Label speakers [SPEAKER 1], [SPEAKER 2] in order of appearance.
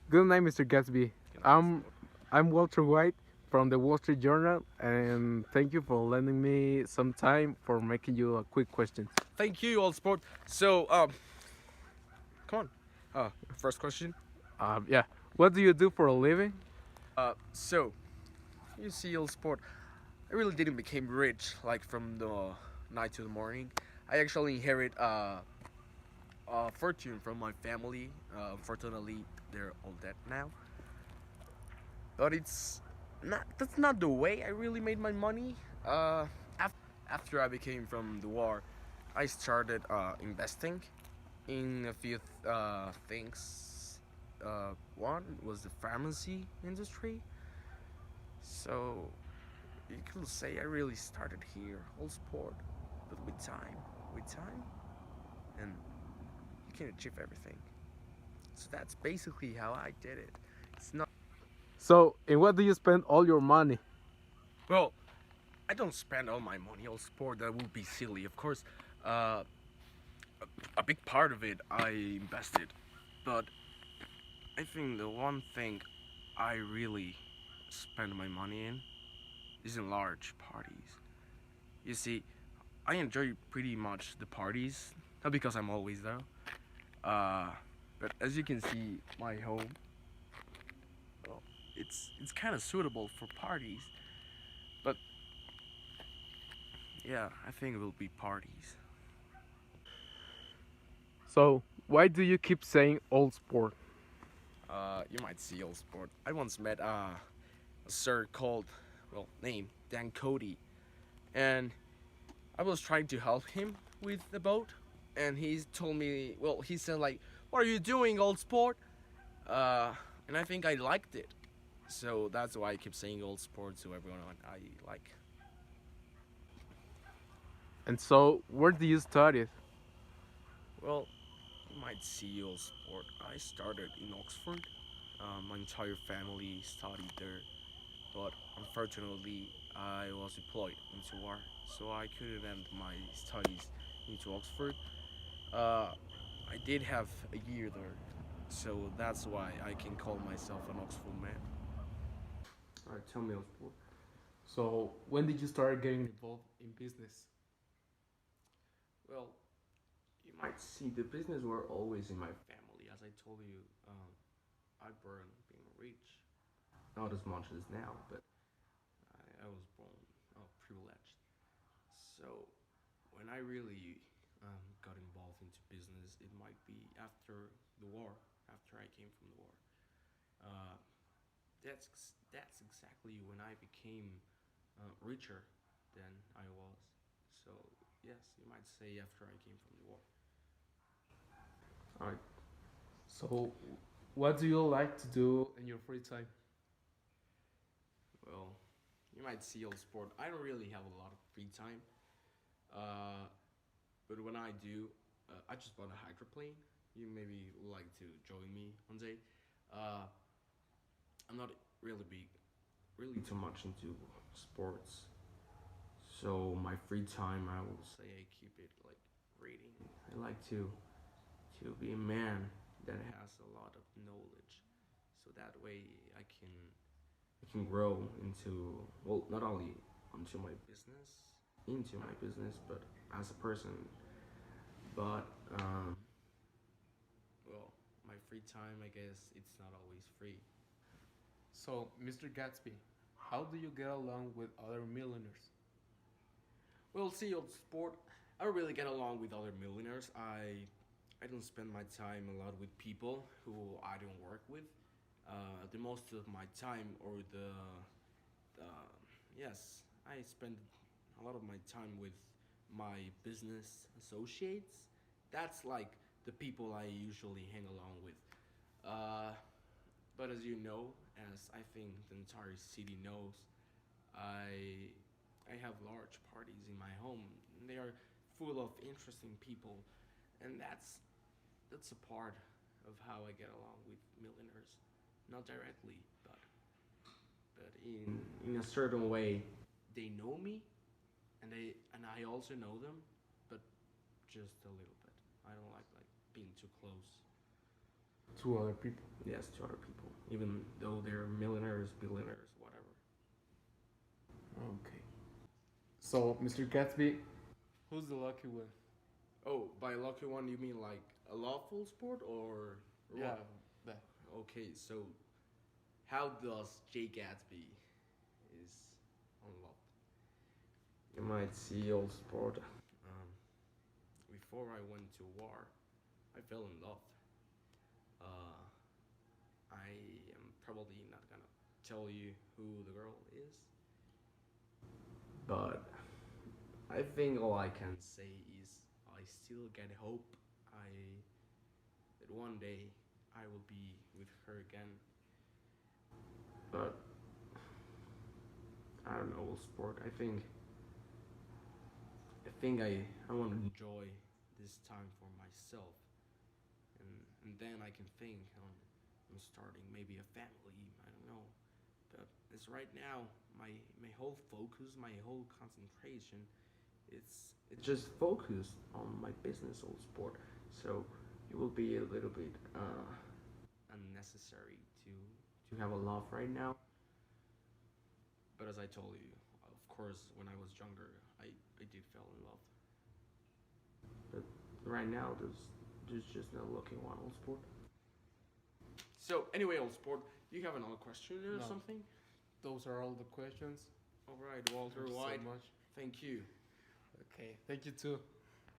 [SPEAKER 1] Good night, Mr. Gatsby.
[SPEAKER 2] Good night,
[SPEAKER 1] I'm
[SPEAKER 2] sport.
[SPEAKER 1] I'm Walter White from the Wall Street Journal, and thank you for lending me some time for making you a quick questions.
[SPEAKER 2] Thank you, old sport. So, come on. First question.
[SPEAKER 1] Yeah. What do you do for a living?
[SPEAKER 2] So you see, old sport. I really didn't become rich like from the night to the morning. I actually inherit a fortune from my family. Unfortunately, they're all dead now. But it's not. That's not the way I really made my money. After I became from the war, I started investing in a few things. One was the pharmacy industry. So you could say I really started here, all sport, but with time, and you can achieve everything. So that's basically how I did it. It's not
[SPEAKER 1] So, in what do you spend all your money?
[SPEAKER 2] well. I don't spend all my money on sport. That would be silly. Of course, uh, a big part of it I invested, but I think the one thing I really spend my money in is in large parties. You see, I enjoy pretty much the parties, not because I'm always there. Uh, but as you can see, my home, well, it's kind of suitable for parties. But yeah, I think it will be parties.
[SPEAKER 1] So, why do you keep saying old sport?
[SPEAKER 2] You might see old sport. I once met a sir called, well, name Dan Cody, and I was trying to help him with the boat, and he told me, well, he said like, "What are you doing, old sport?" Uh, and I think I liked it, so that's why I keep saying old sport to everyone I like.
[SPEAKER 1] And so, where do you study?
[SPEAKER 2] Well, you might see old sport. I started in Oxford. My entire family studied there, but unfortunately, I was deployed into war, so I couldn't end my studies into Oxford. Uh, I did have a year there, so that's why I can call myself an Oxford man.
[SPEAKER 1] All right, tell me old sport. So, when did you start getting involved in business?
[SPEAKER 2] Well, you might see the business were always in my family. As I told you, I burned being rich. Not as much as now, but I was born privileged. So when I really got involved into business, it might be after the war, after I came from the war. Uh, that's exactly when I became richer than I was. So yes, you might say after I came from the war.
[SPEAKER 1] All right. So, what do you like to do in your free time?
[SPEAKER 2] Well, you might see old sport. I don't really have a lot of free time, uh, but when I do, I just bought a hydroplane. You maybe would like to join me one day. Uh, I'm not really big, really too much into sports. So my free time, I will say I keep it like reading. I like to be a man that has a lot of knowledge, so that way I can grow into, well, not only into my business, but as a person. But well, my free time, I guess it's not always free.
[SPEAKER 1] So, Mr. Gatsby, how do you get along with other millionaires?
[SPEAKER 2] Well, see, old sport, I don't really get along with other millionaires. I don't spend my time a lot with people who I don't work with. The most of my time, or the yes, I spend a lot of my time with my business associates. That's like the people I usually hang along with. Uh, but as you know, as I think the entire city knows, I I have large parties in my home. They are full of interesting people, and that's a part of how I get along with millionaires. Not directly, but in a certain way, they know me, and I also know them, but just a little bit. I don't like being too close.
[SPEAKER 1] To other people.
[SPEAKER 2] Yes, to other people. even though they're millionaires, billionaires, whatever.
[SPEAKER 1] Okay. So, Mr. Gatsby, who's the lucky one?
[SPEAKER 2] Oh, by lucky one you mean like a lawful sport or
[SPEAKER 1] Yeah,
[SPEAKER 2] what?
[SPEAKER 1] that.
[SPEAKER 2] Okay, so how does Jay Gatsby is unlocked? You might see old sport. Before I went to war, I fell in love. Uh, I am probably not gonna tell you who the girl is, but I think all I can say is I still get hope. I that one day I will be with her again. But I don't know sport. I want to enjoy this time for myself, and then I can think on starting maybe a family. I don't know, but it's right now my whole focus, my whole concentration. It's just focused on my business or sport. So it will be a little bit unnecessary to have a love right now. But as I told you, of course, when I was younger, I did fall in love. But right now, there's just no looking one old sport. So anyway, old sport, do you have another question or
[SPEAKER 1] No,
[SPEAKER 2] something?
[SPEAKER 1] those are all the questions.
[SPEAKER 2] All right, Walter
[SPEAKER 1] Thank you
[SPEAKER 2] White.
[SPEAKER 1] so much.
[SPEAKER 2] Thank you.
[SPEAKER 1] Okay, thank you too.